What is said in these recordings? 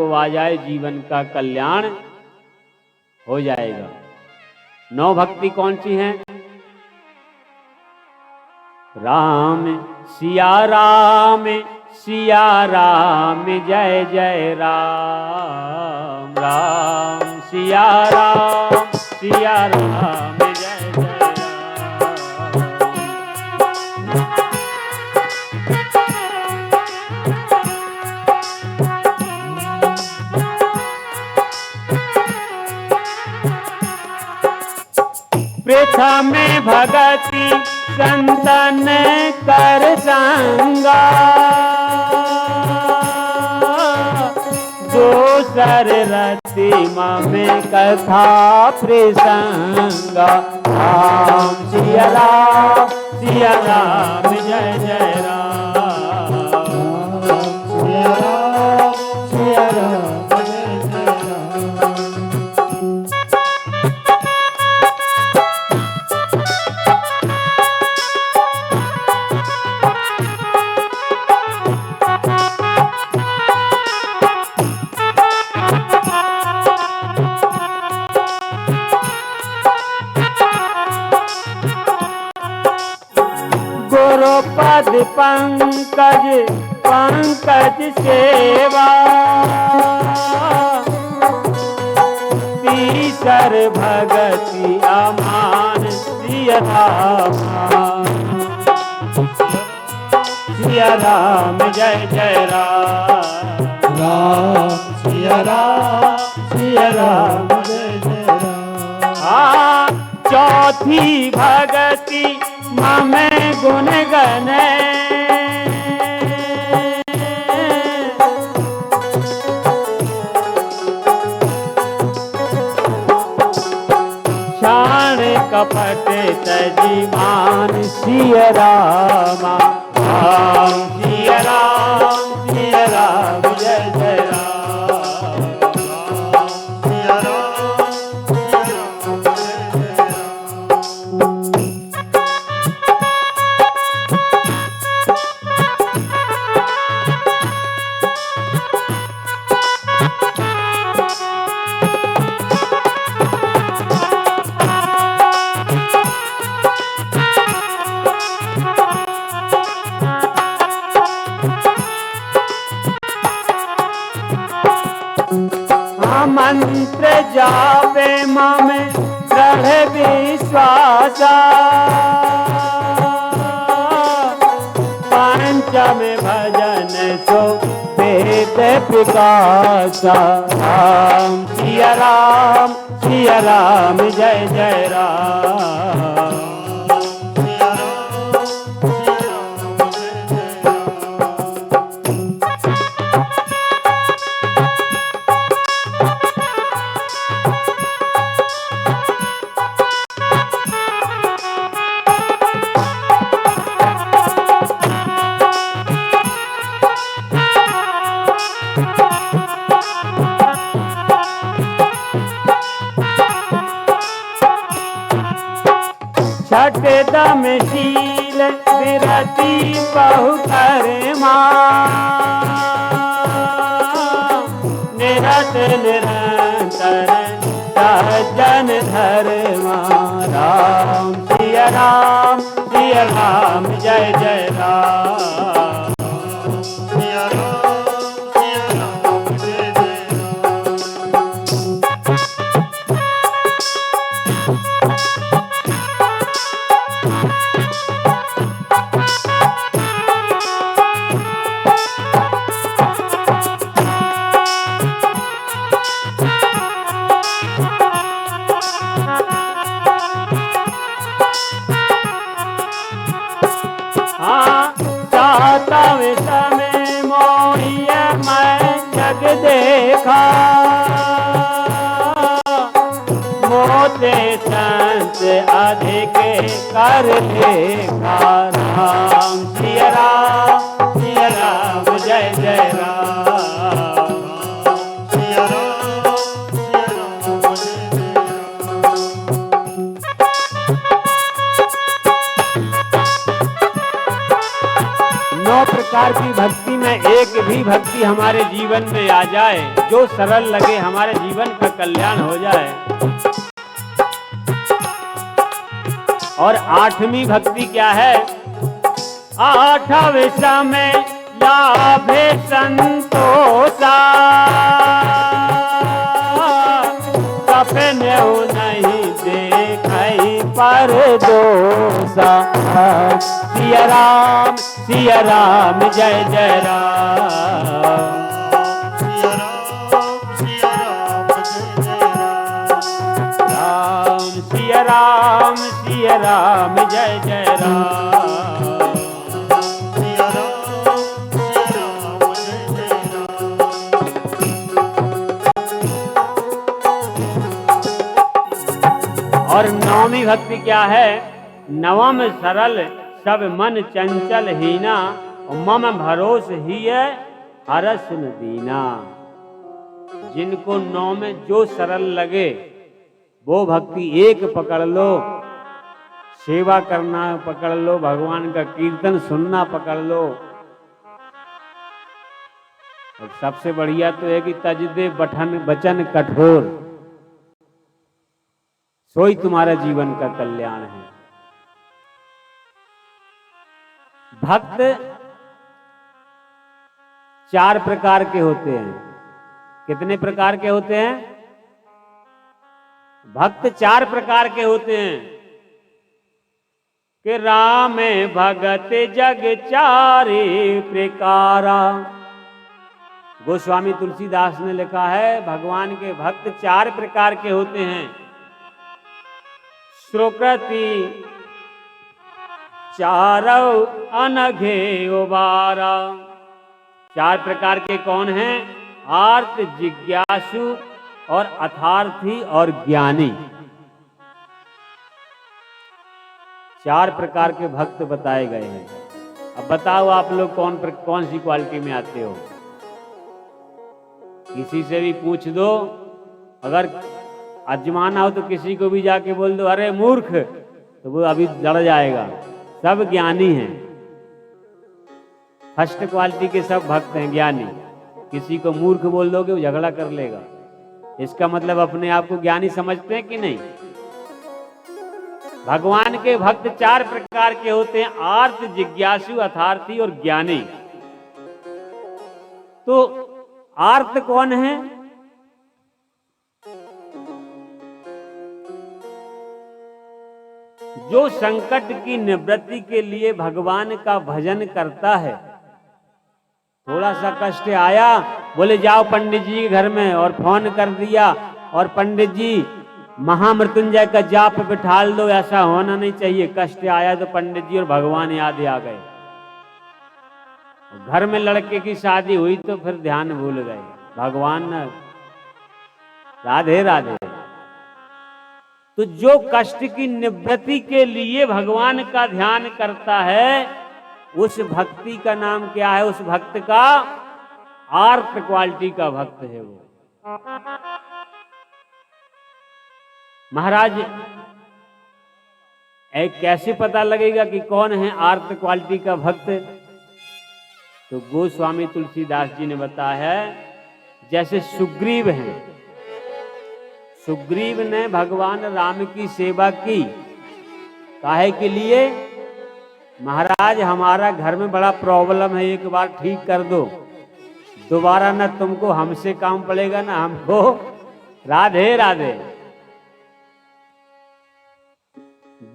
को आ जाए जीवन का कल्याण हो जाएगा। 9 भक्ति कौन सी हैं? राम सिया राम सिया राम जय जय राम, राम सिया राम सिया राम जय जय पृथा में भगति संतन कर संगा, दोसर रतिमा में कथा प्रसंगा। राम सिया राम जय जय राम, सिया राम जय जय राम। गुरुपद पंकज पंकज सेवा, तीसर भगति अमान सिया राम जय जय राम, राम सिया राम जय जय राम। चौथी भगति में गुण गने, शान कपट तजीमान सिया रामा, राम सिया राम जय जय राम, सिया राम जय जय मंत्र जापे मम दृढ़ विश्वासा, पंचम भजन सो वेद प्रकाशा। राम सिया राम जय जय राम, छठ दम शील विरति बहु कर्मा, निरत निरंतर सज्जन धर्मा। राम सिया राम जय जय राम, सिया राम जय जय सातवें समय मोहिया मैं जग देखा, मोते संत अधिक कर देखा। राम सिया राम जय जय राम, सिया राम जय जय राम। 9 प्रकार की भक्ति में एक भी भक्ति हमारे जीवन में आ जाए, जो सरल लगे, हमारे जीवन का कल्याण हो जाए। और आठवीं भक्ति क्या है? आठवें समय लाभे संतोषा, सपने नहीं देखई पर दोषा। सिया राम जय जय राम, सिया राम जय जय राम, सिया राम जय जय राम, सिया राम जय जय राम। और नवमी भक्ति क्या है? नवम सरल सब मन चंचल हीना, मम भरोस ही है हरस न दीना। जिनको नौ में जो सरल लगे वो भक्ति एक पकड़ लो, सेवा करना पकड़ लो, भगवान का कीर्तन सुनना पकड़ लो। और सबसे बढ़िया तो है कि तज दे बचन कठोर, सोई तुम्हारा जीवन का कल्याण है। भक्त चार प्रकार के होते हैं। कितने प्रकार के होते हैं? भक्त चार प्रकार के होते हैं कि राम भगत जग चारे प्रकारा। गोस्वामी तुलसीदास ने लिखा है भगवान के भक्त चार प्रकार के होते हैं। सुकृति चारौ अनघे उबारा। चार प्रकार के कौन हैं? आर्त, जिज्ञासु और अथार्थी और ज्ञानी। चार प्रकार के भक्त बताए गए हैं। अब बताओ आप लोग कौन सी क्वालिटी में आते हो? किसी से भी पूछ दो, अगर अजमाना हो तो किसी को भी जाके बोल दो अरे मूर्ख, तो वो अभी लड़ जाएगा। सब ज्ञानी हैं, फर्स्ट क्वालिटी के सब भक्त हैं, ज्ञानी। किसी को मूर्ख बोल दोगे वो झगड़ा कर लेगा। इसका मतलब अपने आप को ज्ञानी समझते हैं कि नहीं? भगवान के भक्त चार प्रकार के होते हैं, आर्त, जिज्ञासु, अथार्थी और ज्ञानी। तो आर्त कौन है? जो संकट की निवृत्ति के लिए भगवान का भजन करता है। थोड़ा सा कष्ट आया, बोले जाओ पंडित जी के घर में, और फोन कर दिया और पंडित जी महामृत्युंजय का जाप बिठाल दो। ऐसा होना नहीं चाहिए। कष्ट आया तो पंडित जी और भगवान याद आ गए। घर में लड़के की शादी हुई तो फिर ध्यान भूल गए भगवान। राधे राधे। तो जो कष्ट की निवृत्ति के लिए भगवान का ध्यान करता है, उस भक्ति का नाम क्या है? उस भक्त का आर्त क्वालिटी का भक्त है वो। महाराज कैसे पता लगेगा कि कौन है आर्त क्वालिटी का भक्त? तो गोस्वामी तुलसीदास जी ने बताया है, जैसे सुग्रीव हैं। सुग्रीव ने भगवान राम की सेवा की। काहे के लिए? महाराज हमारा घर में बड़ा प्रॉब्लम है, एक बार ठीक कर दो, दोबारा ना तुमको हमसे काम पड़ेगा ना हमको। राधे राधे।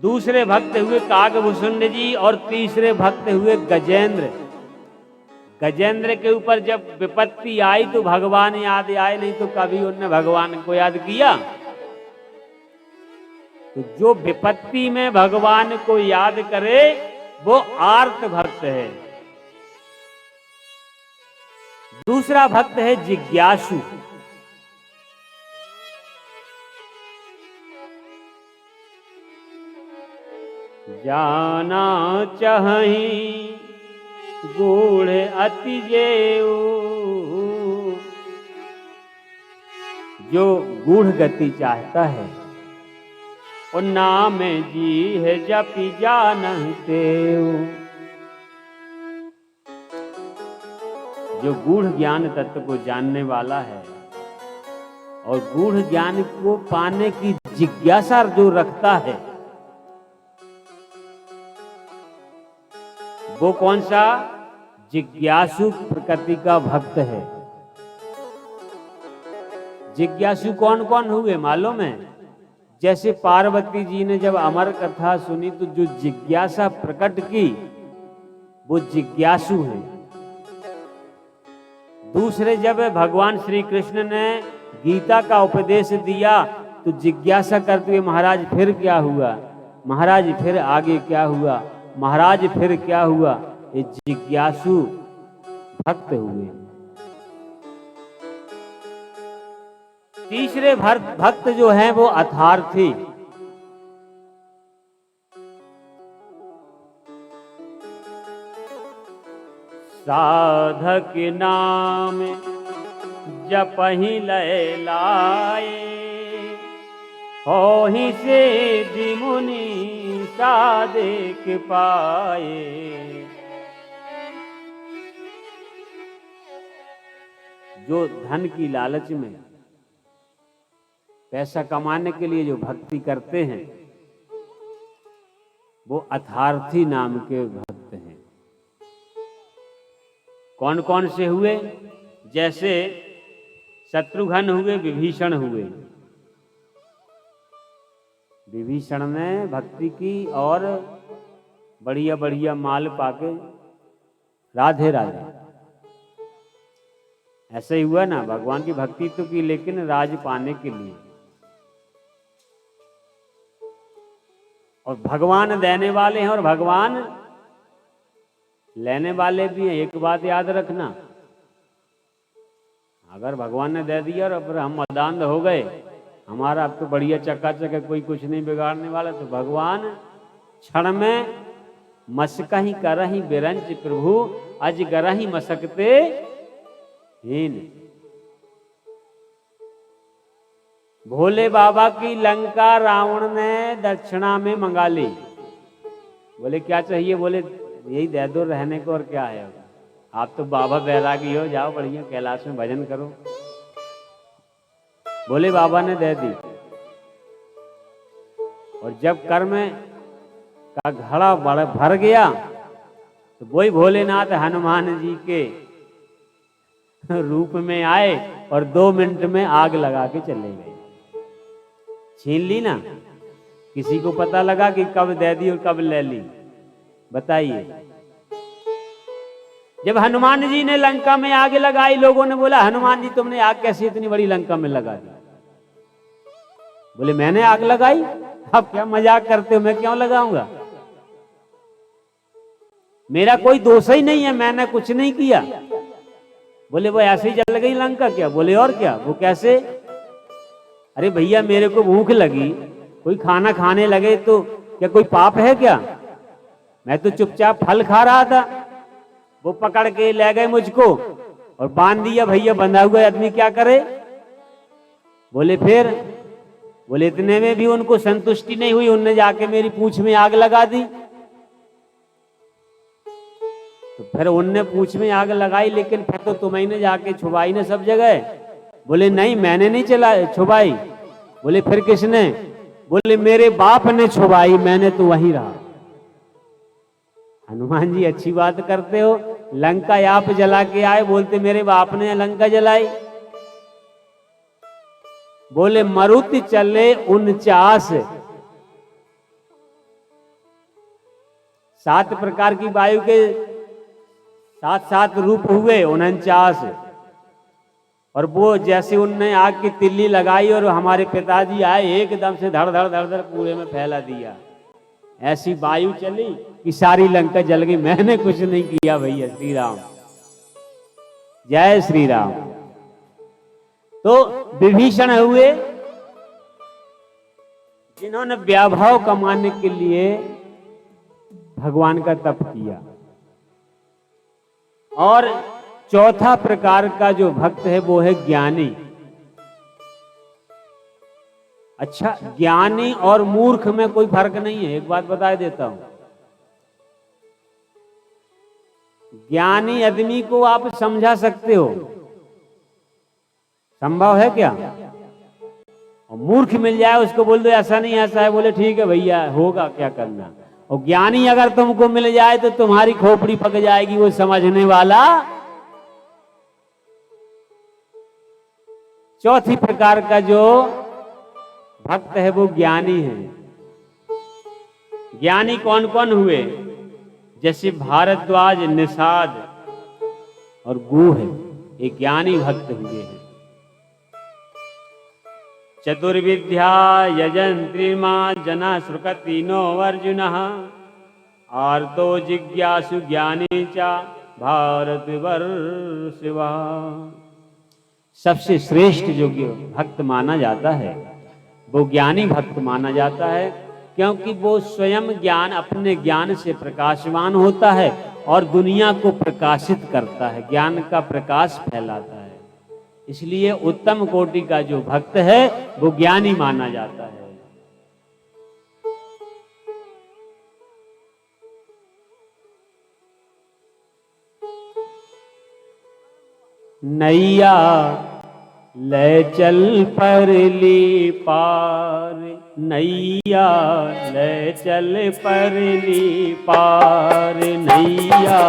दूसरे भक्त हुए काकभूषुंड जी और तीसरे भक्त हुए गजेंद्र। गजेंद्र के ऊपर जब विपत्ति आई तो भगवान याद आए, नहीं तो कभी उनने भगवान को याद किया। तो जो विपत्ति में भगवान को याद करे वो आर्त भक्त है। दूसरा भक्त है जिज्ञासु। जाना चाहि गूढ़ अति जेऊ। जो गूढ़ गति चाहता है और नाम जी है जपि जानते। जो गूढ़ ज्ञान तत्व को जानने वाला है और गूढ़ ज्ञान को पाने की जिज्ञासा जो रखता है, वो कौन सा? जिज्ञासु प्रकृति का भक्त है। जिज्ञासु कौन कौन हुए मालूम है? जैसे पार्वती जी ने जब अमर कथा सुनी तो जो जिज्ञासा प्रकट की वो जिज्ञासु है। दूसरे जब भगवान श्री कृष्ण ने गीता का उपदेश दिया तो जिज्ञासा करते हुए महाराज फिर क्या हुआ, महाराज फिर आगे क्या हुआ, महाराज फिर क्या हुआ, ये जिज्ञासु भक्त हुए। तीसरे भक्त जो हैं वो अथार्थी। साधक नाम जपहि लय लाए, होहि सिद्धि मुनि साधिक पाए। जो धन की लालच में पैसा कमाने के लिए जो भक्ति करते हैं वो अथार्थी नाम के भक्त हैं। कौन कौन से हुए? जैसे शत्रुघ्न हुए, विभीषण हुए। विभीषण ने भक्ति की और बढ़िया बढ़िया माल पाके राधे राधे, ऐसे ही हुआ ना। भगवान की भक्ति तो की लेकिन राज पाने के लिए। और भगवान देने वाले हैं और भगवान लेने वाले भी हैं। एक बात याद रखना, अगर भगवान ने दे दिया और फिर हम मदान हो गए, हमारा अब तो बढ़िया चकाचक है, कोई कुछ नहीं बिगाड़ने वाला, तो भगवान क्षण में मस्कहि करहि बिरंच प्रभु अजगरहि मसकते हीन। भोले बाबा की लंका रावण ने दक्षिणा में मंगा ली। बोले क्या चाहिए? बोले यही दे दो रहने को, और क्या है, आप तो बाबा बैरागी हो, जाओ बढ़िया कैलाश में भजन करो। भोले बाबा ने दे दी। और जब कर्म का घड़ा भर गया तो वही भोलेनाथ हनुमान जी के रूप में आए और 2 मिनट में आग लगा के चले गए। छीन ली ना। किसी को पता लगा कि कब दे दी और कब ले ली? बताइए। जब हनुमान जी ने लंका में आग लगाई, लोगों ने बोला हनुमान जी तुमने आग कैसे इतनी बड़ी लंका में लगा दी? बोले मैंने आग लगाई? आप क्या मजाक करते हो, मैं क्यों लगाऊंगा? मेरा कोई दोष ही नहीं है, मैंने कुछ नहीं किया। बोले वो ऐसे ही जल गई लंका क्या? बोले और क्या? वो कैसे? अरे भैया मेरे को भूख लगी, कोई खाना खाने लगे तो क्या कोई पाप है क्या? मैं तो चुपचाप फल खा रहा था, वो पकड़ के ले गए मुझको और बांध दिया। भैया बंधा हुआ आदमी क्या करे? बोले फिर? बोले इतने में भी उनको संतुष्टि नहीं हुई, उनने जाके मेरी पूंछ में आग लगा दी। तो फिर उनने पूंछ में आग लगाई, लेकिन फिर तो तुम्हें ने जाके छुपाई ने सब जगह। बोले नहीं मैंने नहीं छुपाई। बोले फिर किसने? बोले मेरे बाप ने छुपाई, मैंने तो वहीं रहा। हनुमान जी अच्छी बात करते हो, लंका आप जला के आए, बोलते मेरे बाप ने लंका जलाई। बोले मरुति चले 49, 7 प्रकार की वायु के 7 रूप हुए 49। और वो जैसे उनने आग की तिल्ली लगाई और हमारे पिताजी आए, एकदम से धड़ धड़ धड़ धड़ पूरे में फैला दिया। ऐसी वायु चली कि सारी लंका जल गई। मैंने कुछ नहीं किया भैया। श्री राम, जय श्री राम। तो विभीषण हुए जिन्होंने वैभव कमाने के लिए भगवान का तप किया। और चौथा प्रकार का जो भक्त है वो है ज्ञानी। अच्छा, ज्ञानी और मूर्ख में कोई फर्क नहीं है, एक बात बता देता हूं। ज्ञानी आदमी को आप समझा सकते हो, संभव है क्या? और मूर्ख मिल जाए उसको बोल दो ऐसा नहीं ऐसा है, बोले ठीक है भैया होगा क्या करना। और ज्ञानी अगर तुमको मिल जाए तो तुम्हारी खोपड़ी पक जाएगी, वो समझने वाला। चौथी प्रकार का जो भक्त है वो ज्ञानी है। ज्ञानी कौन कौन हुए? जैसे भारद्वाज, निषाद और गु है, ये ज्ञानी भक्त हुए हैं। चतुर्विद्या यजंत्रिमा जना श्रुकतीनो अर्जुन आर्तो जिज्ञासु ज्ञानी चा भारतवर्षिवा। सबसे श्रेष्ठ जो भक्त माना जाता है वो ज्ञानी भक्त माना जाता है, क्योंकि वो स्वयं ज्ञान, अपने ज्ञान से प्रकाशवान होता है और दुनिया को प्रकाशित करता है, ज्ञान का प्रकाश फैलाता है। इसलिए उत्तम कोटि का जो भक्त है वो ज्ञानी माना जाता है। नैया ले चल परली पार, नैया ले चल परली पार, नैया